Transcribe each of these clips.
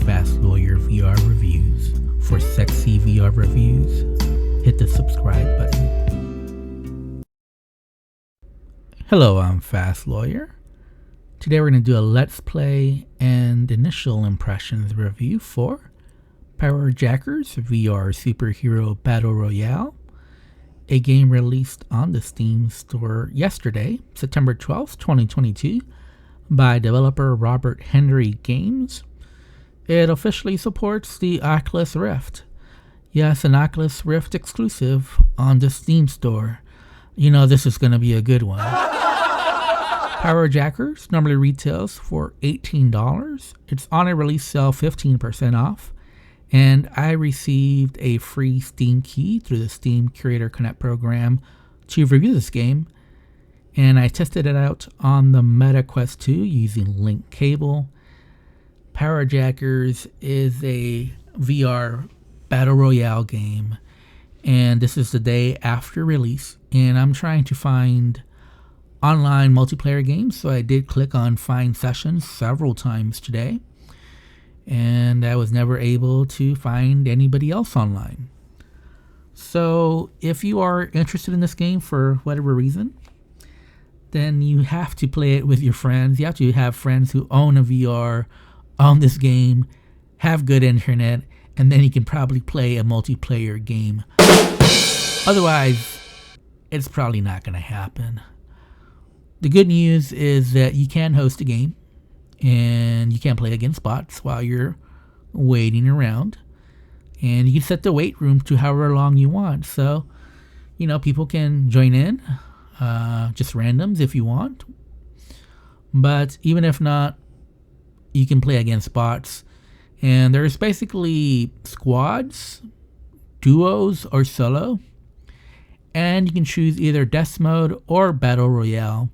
Fast Lawyer VR reviews. For sexy VR reviews, hit the subscribe button. Hello, I'm Fast Lawyer. Today we're going to do a Let's Play and initial impressions review for Powerjackers VR Superhero Battle Royale, a game released on the Steam store yesterday, September 12th, 2022, by developer Robert Henry Games. It officially supports the Oculus Rift. Yes, an Oculus Rift exclusive on the Steam store. You know this is going to be a good one. Powerjackers normally retails for $18. It's on a release sale 15% off. And I received a free Steam key through the Steam Creator Connect program to review this game. And I tested it out on the Meta Quest 2 using link cable. Powerjackers is a VR Battle Royale game. And this is the day after release. And I'm trying to find online multiplayer games. So I did click on Find Sessions several times today. And I was never able to find anybody else online. So if you are interested in this game for whatever reason, then you have to play it with your friends. You have to have friends who own a VR, own this game, have good internet, and then you can probably play a multiplayer game. Otherwise, it's probably not going to happen. The good news is that you can host a game, and you can play against bots while you're waiting around. And you can set the wait room to however long you want. So, you know, people can join in, just randoms if you want. But even if not, you can play against bots. And there's basically squads, duos, or solo. And you can choose either Death Mode or Battle Royale.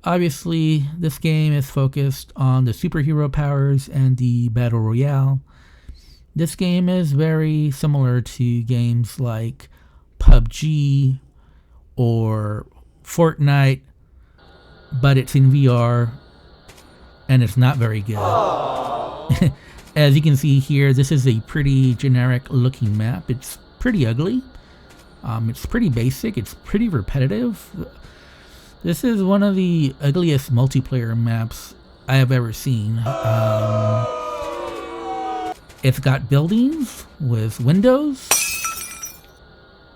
Obviously, this game is focused on the superhero powers and the Battle Royale. This game is very similar to games like PUBG or Fortnite, but it's in VR, and it's not very good. As you can see here, this is a pretty generic looking map. It's pretty ugly. It's pretty basic. It's pretty repetitive. This is one of the ugliest multiplayer maps I have ever seen. It's got buildings with windows.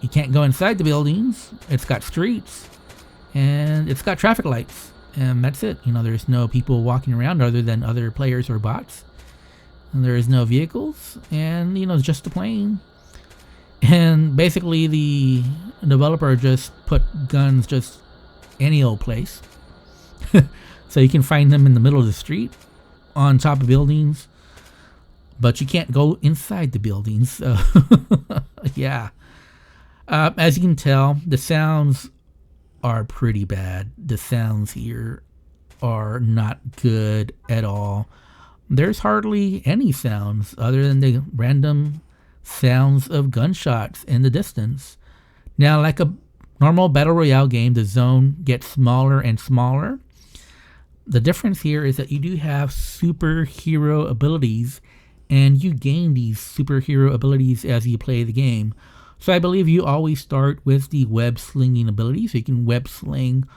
You can't go inside the buildings. It's got streets. And it's got traffic lights. And that's it. You know, there's no people walking around other than other players or bots. And there is no vehicles. And, you know, it's just a plane. And basically the developer just put guns just any old place. So you can find them in the middle of the street, on top of buildings, but you can't go inside the buildings. So yeah. As you can tell, the sounds are pretty bad. The sounds here are not good at all. There's hardly any sounds other than the random sounds of gunshots in the distance. Now, like a normal Battle Royale game, the zone gets smaller and smaller. The difference here is that you do have superhero abilities, and you gain these superhero abilities as you play the game. So I believe you always start with the web slinging ability, so you can web sling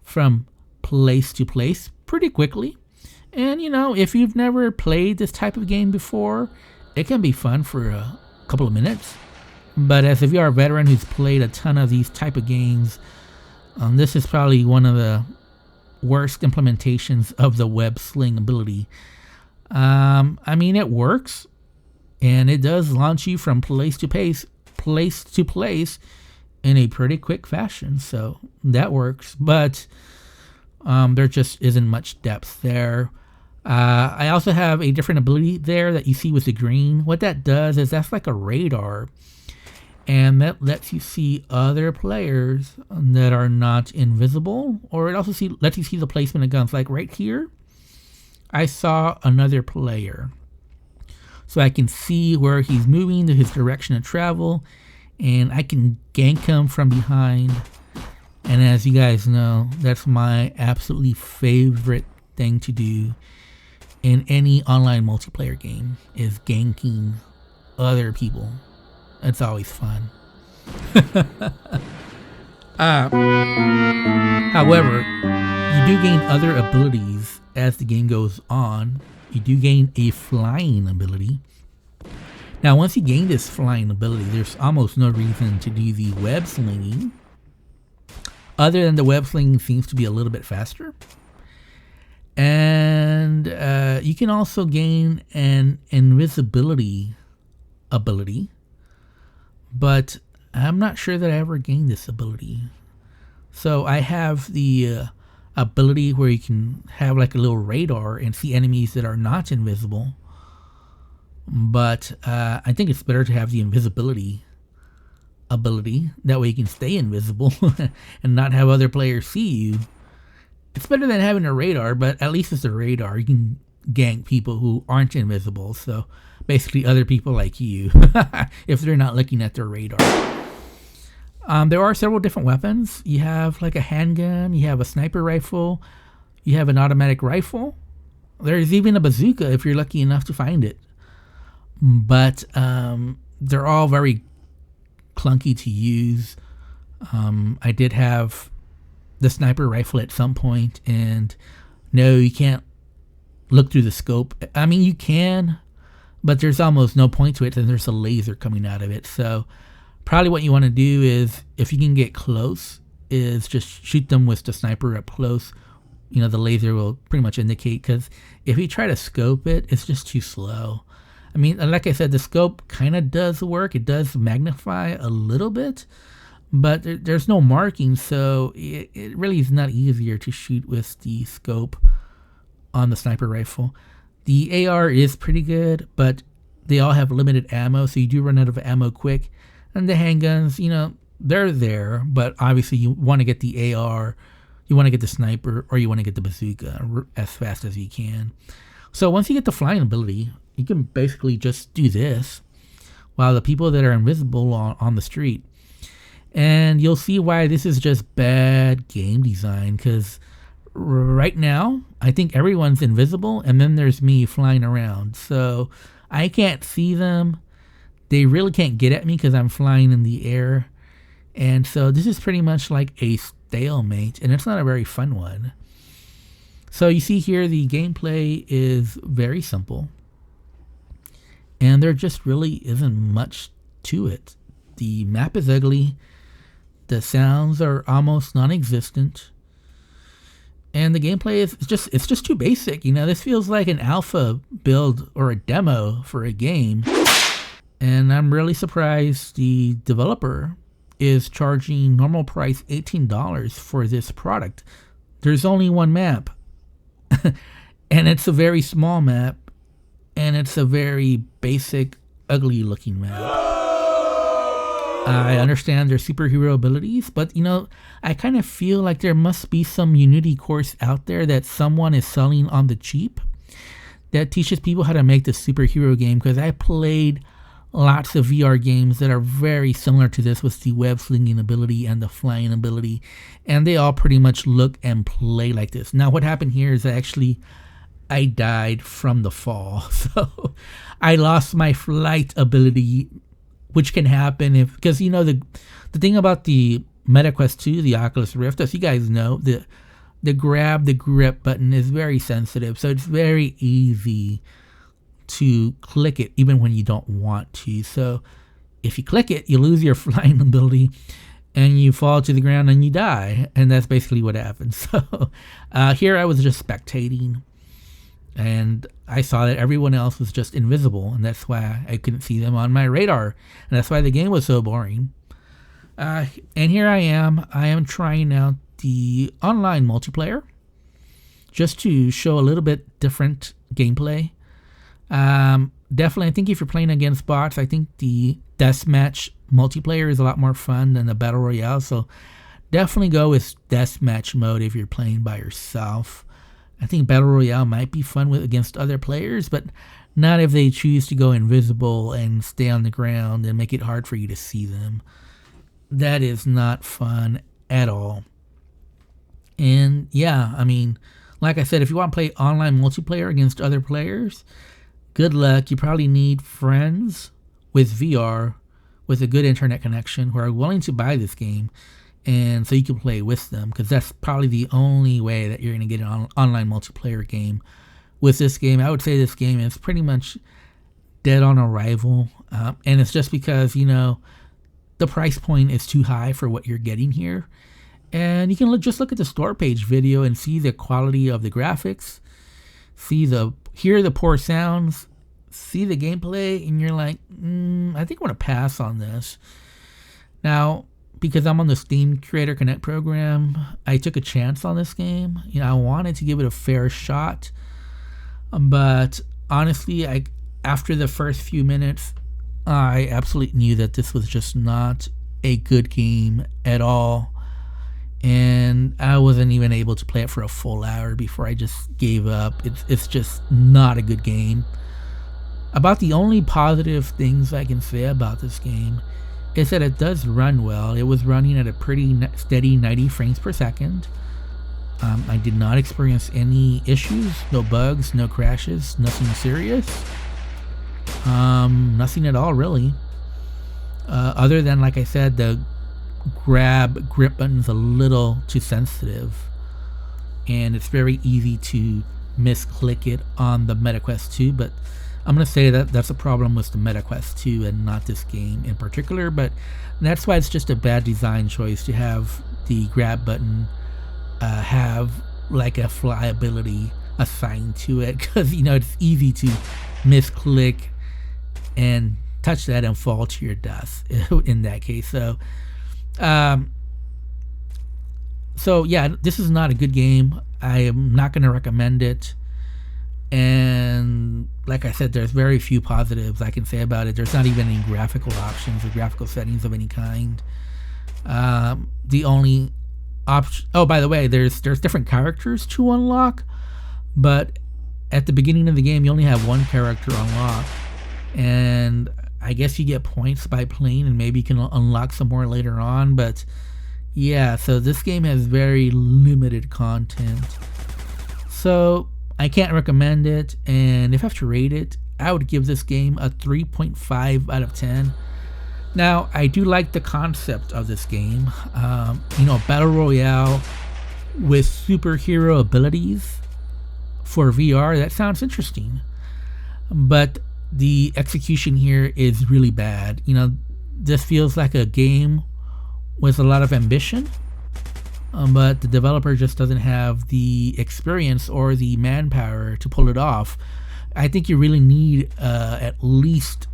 from place to place pretty quickly. And you know, if you've never played this type of game before, it can be fun for a couple of minutes. But as if you are a veteran who's played a ton of these type of games, this is probably one of the worst implementations of the web sling ability. I mean, it works, and it does launch you from place to place in a pretty quick fashion. So that works, but there just isn't much depth there. I also have a different ability there that you see with the green. What that does is that's like a radar. And that lets you see other players that are not invisible. Or it also lets you see the placement of guns. Like right here, I saw another player. So I can see where he's moving, his direction of travel. And I can gank him from behind. And as you guys know, that's my absolutely favorite thing to do in any online multiplayer game is ganking other people. It's always fun. However, you do gain other abilities as the game goes on. You do gain a flying ability. Now, once you gain this flying ability, there's almost no reason to do the web slinging. Other than the web slinging seems to be a little bit faster. And you can also gain an invisibility ability. But I'm not sure that I ever gained this ability. So I have the ability where you can have like a little radar and see enemies that are not invisible. But I think it's better to have the invisibility ability. That way you can stay invisible and not have other players see you. It's better than having a radar, but at least it's a radar. You can gank people who aren't invisible. So basically other people like you if they're not looking at their radar. There are several different weapons. You have like a handgun, you have a sniper rifle, you have an automatic rifle. There's even a bazooka if you're lucky enough to find it. But they're all very clunky to use. I did have the sniper rifle at some point, and no, you can't look through the scope. I mean, you can, but there's almost no point to it, and there's a laser coming out of it. So probably what you want to do is, if you can get close, is just shoot them with the sniper up close. You know, the laser will pretty much indicate, because if you try to scope it, it's just too slow. I mean, like I said, the scope kind of does work. It does magnify a little bit, but there's no marking, so it really is not easier to shoot with the scope on the sniper rifle. The AR is pretty good, but they all have limited ammo, so you do run out of ammo quick. And the handguns, you know, they're there, but obviously you want to get the AR, you want to get the sniper, or you want to get the bazooka as fast as you can. So once you get the flying ability, you can basically just do this while the people that are invisible on the street. And you'll see why this is just bad game design, because right now, I think everyone's invisible, and then there's me flying around. So I can't see them. They really can't get at me because I'm flying in the air. And so this is pretty much like a stalemate, and it's not a very fun one. So you see here, the gameplay is very simple, and there just really isn't much to it. The map is ugly. The sounds are almost non-existent. And the gameplay is just too basic. You know, this feels like an alpha build or a demo for a game. And I'm really surprised the developer is charging normal price $18 for this product. There's only one map. And it's a very small map. And it's a very basic, ugly looking map. I understand their superhero abilities, but you know, I kind of feel like there must be some Unity course out there that someone is selling on the cheap that teaches people how to make the superhero game, because I played lots of VR games that are very similar to this with the web slinging ability and the flying ability, and they all pretty much look and play like this. Now what happened here is actually I died from the fall, so I lost my flight ability, which can happen because you know the thing about the MetaQuest 2, the Oculus Rift, as you guys know, the grab the grip button is very sensitive, so it's very easy to click it even when you don't want to. So if you click it, you lose your flying ability and you fall to the ground and you die, and that's basically what happens. So here I was just spectating, and I saw that everyone else was just invisible, and that's why I couldn't see them on my radar, and that's why the game was so boring. And here I am trying out the online multiplayer just to show a little bit different gameplay. Definitely, I think if you're playing against bots, I think the deathmatch multiplayer is a lot more fun than the battle royale, so definitely go with deathmatch mode if you're playing by yourself. I think battle royale might be fun against other players, but not if they choose to go invisible and stay on the ground and make it hard for you to see them. That is not fun at all. And yeah, I mean, Like I said, if you want to play online multiplayer against other players, good luck. You probably need friends with VR with a good internet connection who are willing to buy this game, and so you can play with them, because that's probably the only way that you're going to get an online multiplayer game with this game. I would say this game is pretty much dead on arrival, and it's just because, you know, the price point is too high for what you're getting here. And you can just look at the store page video and see the quality of the graphics, hear the poor sounds, see the gameplay, and you're like, I think I want to pass on this. Now, because I'm on the Steam Creator Connect program, I took a chance on this game. You know, I wanted to give it a fair shot, but honestly, after the first few minutes, I absolutely knew that this was just not a good game at all, and I wasn't even able to play it for a full hour before I just gave up. It's just not a good game. About the only positive things I can say about this game is that it does run well. It was running at a pretty steady 90 frames per second. I did not experience any issues, no bugs, no crashes, nothing serious. Nothing at all, really. Other than, like I said, the grip button's a little too sensitive, and it's very easy to misclick it on the MetaQuest 2, but I'm going to say that that's a problem with the MetaQuest 2 and not this game in particular, but that's why it's just a bad design choice to have the grab button have like a flyability assigned to it, because, you know, it's easy to misclick and touch that and fall to your death in that case. So yeah, this is not a good game. I am not going to recommend it. And like I said, there's very few positives I can say about it. There's not even any graphical options or graphical settings of any kind. The only option, oh, by the way, there's different characters to unlock, but at the beginning of the game, you only have one character unlocked, and I guess you get points by playing, and maybe you can unlock some more later on. But yeah, so this game has very limited content, so I can't recommend it. And if I have to rate it, I would give this game a 3.5 out of 10. Now, I do like the concept of this game. You know, Battle Royale with superhero abilities for VR, that sounds interesting. But the execution here is really bad. You know, this feels like a game with a lot of ambition, but the developer just doesn't have the experience or the manpower to pull it off. I think you really need at least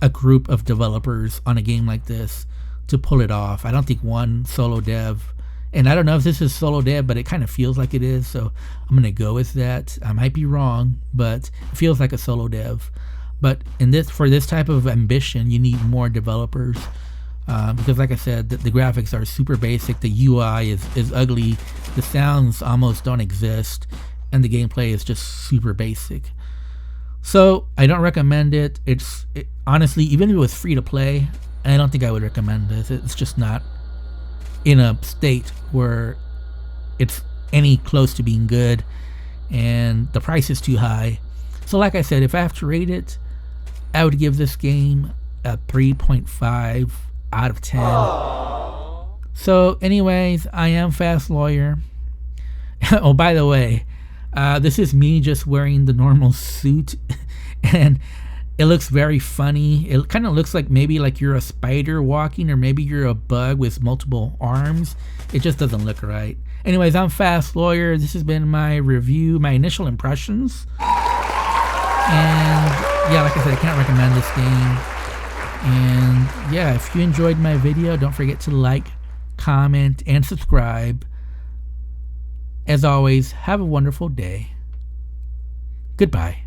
a group of developers on a game like this to pull it off. I don't think one solo dev, and I don't know if this is solo dev, but it kind of feels like it is, so I'm going to go with that. I might be wrong, but it feels like a solo dev. But for this type of ambition, you need more developers. Because like I said, the graphics are super basic, the UI is ugly, the sounds almost don't exist, and the gameplay is just super basic. So I don't recommend it. Honestly, even if it was free to play, I don't think I would recommend this. It's just not in a state where it's any close to being good, and the price is too high. So like I said, if I have to rate it, I would give this game a 3.5 out of 10. Aww. So anyways, I am Fast Lawyer. Oh, by the way, this is me just wearing the normal suit, and it looks very funny. It kind of looks like maybe like you're a spider walking, or maybe you're a bug with multiple arms. It just doesn't look right. Anyways, I'm Fast Lawyer. This has been my review, my initial impressions. And yeah, like I said, I can't recommend this game. And yeah, if you enjoyed my video, don't forget to like, comment, and subscribe. As always, have a wonderful day. Goodbye.